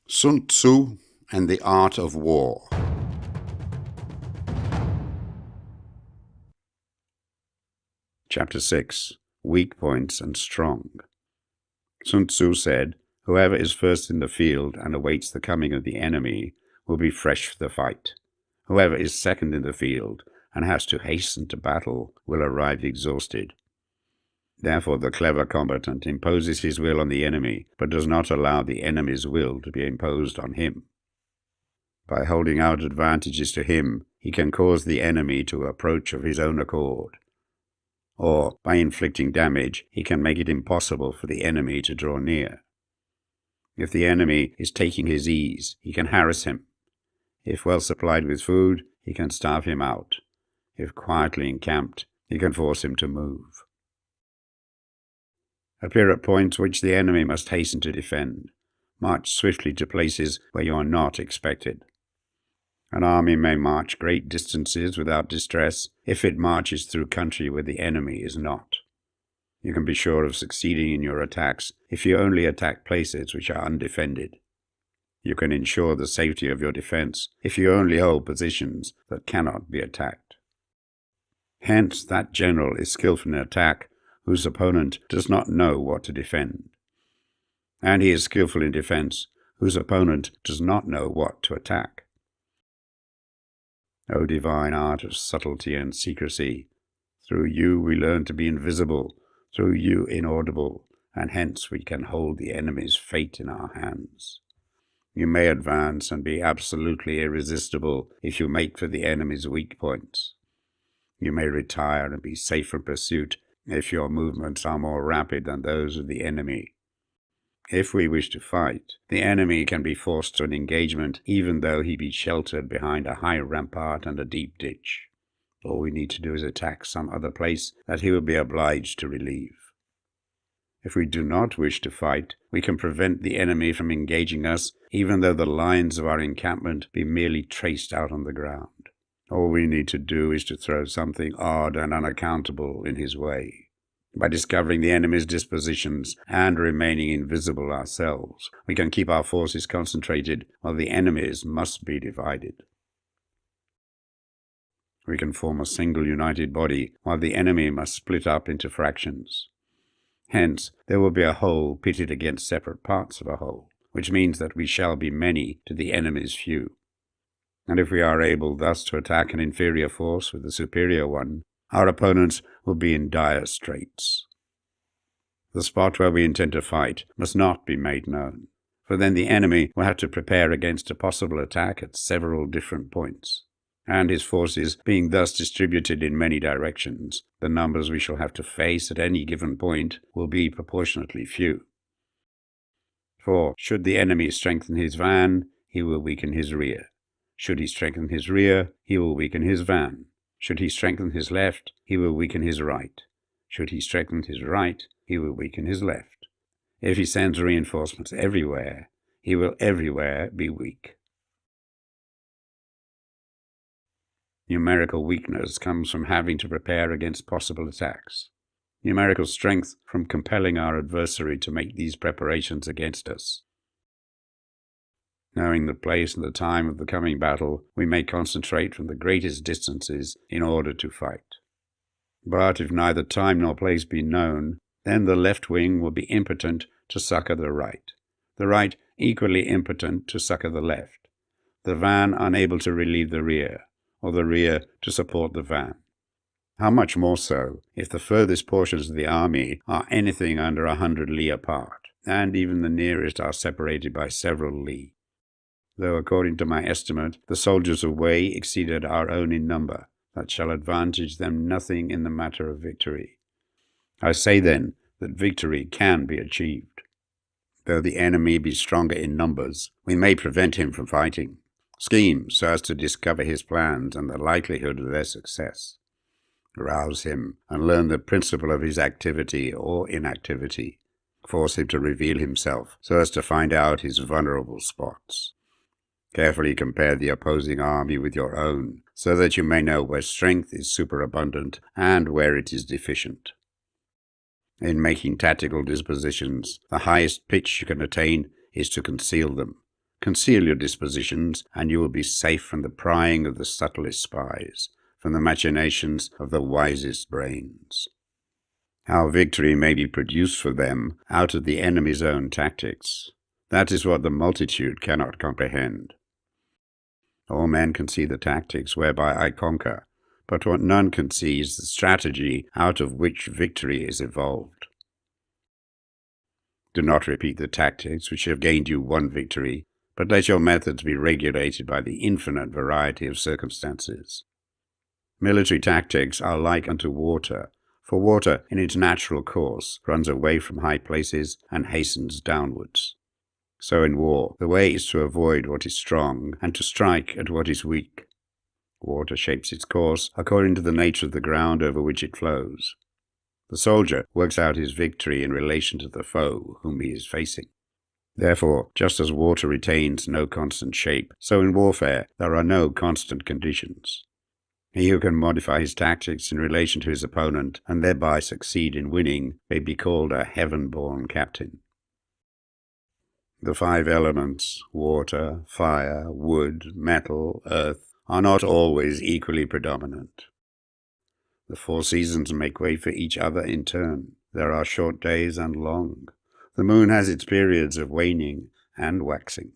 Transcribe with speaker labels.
Speaker 1: Sun Tzu and the Art of War. Chapter 6. Weak Points and Strong. Sun Tzu said, "Whoever is first in the field and awaits the coming of the enemy will be fresh for the fight. Whoever is second in the field and has to hasten to battle will arrive exhausted." Therefore the clever combatant imposes his will on the enemy, but does not allow the enemy's will to be imposed on him. By holding out advantages to him, he can cause the enemy to approach of his own accord. Or, by inflicting damage, he can make it impossible for the enemy to draw near. If the enemy is taking his ease, he can harass him. If well supplied with food, he can starve him out. If quietly encamped, he can force him to move. Appear at points which the enemy must hasten to defend. March swiftly to places where you are not expected. An army may march great distances without distress if it marches through country where the enemy is not. You can be sure of succeeding in your attacks if you only attack places which are undefended. You can ensure the safety of your defense if you only hold positions that cannot be attacked. Hence, that general is skillful in attack whose opponent does not know what to defend. And he is skillful in defense whose opponent does not know what to attack. O divine art of subtlety and secrecy, through you we learn to be invisible, through you inaudible, and hence we can hold the enemy's fate in our hands. You may advance and be absolutely irresistible if you make for the enemy's weak points. You may retire and be safe from pursuit if your movements are more rapid than those of the enemy. If we wish to fight, the enemy can be forced to an engagement even though he be sheltered behind a high rampart and a deep ditch. All we need to do is attack some other place that he will be obliged to relieve. If we do not wish to fight, we can prevent the enemy from engaging us even though the lines of our encampment be merely traced out on the ground. All we need to do is to throw something odd and unaccountable in his way. By discovering the enemy's dispositions and remaining invisible ourselves, we can keep our forces concentrated while the enemy's must be divided. We can form a single united body while the enemy must split up into fractions. Hence, there will be a whole pitted against separate parts of a whole, which means that we shall be many to the enemy's few. And if we are able thus to attack an inferior force with a superior one, our opponents will be in dire straits. The spot where we intend to fight must not be made known, for then the enemy will have to prepare against a possible attack at several different points, and his forces being thus distributed in many directions, the numbers we shall have to face at any given point will be proportionately few. For should the enemy strengthen his van, he will weaken his rear. Should he strengthen his rear, he will weaken his van. Should he strengthen his left, he will weaken his right. Should he strengthen his right, he will weaken his left. If he sends reinforcements everywhere, he will everywhere be weak. Numerical weakness comes from having to prepare against possible attacks. Numerical strength from compelling our adversary to make these preparations against us. Knowing the place and the time of the coming battle, we may concentrate from the greatest distances in order to fight. But if neither time nor place be known, then the left wing will be impotent to succor the right equally impotent to succor the left, the van unable to relieve the rear, or the rear to support the van. How much more so if the furthest portions of the army are anything under 100 li apart, and even the nearest are separated by several li. Though according to my estimate, the soldiers of Wei exceeded our own in number, that shall advantage them nothing in the matter of victory. I say then that victory can be achieved. Though the enemy be stronger in numbers, we may prevent him from fighting. Scheme so as to discover his plans and the likelihood of their success. Rouse him and learn the principle of his activity or inactivity. Force him to reveal himself so as to find out his vulnerable spots. Carefully compare the opposing army with your own, so that you may know where strength is superabundant and where it is deficient. In making tactical dispositions, the highest pitch you can attain is to conceal them. Conceal your dispositions, and you will be safe from the prying of the subtlest spies, from the machinations of the wisest brains. How victory may be produced for them out of the enemy's own tactics, that is what the multitude cannot comprehend. All men can see the tactics whereby I conquer, but what none can see is the strategy out of which victory is evolved. Do not repeat the tactics which have gained you one victory, but let your methods be regulated by the infinite variety of circumstances. Military tactics are like unto water, for water in its natural course runs away from high places and hastens downwards. So in war, the way is to avoid what is strong and to strike at what is weak. Water shapes its course according to the nature of the ground over which it flows. The soldier works out his victory in relation to the foe whom he is facing. Therefore, just as water retains no constant shape, so in warfare there are no constant conditions. He who can modify his tactics in relation to his opponent and thereby succeed in winning may be called a heaven-born captain. The 5 elements, water, fire, wood, metal, earth, are not always equally predominant. The 4 seasons make way for each other in turn. There are short days and long. The moon has its periods of waning and waxing.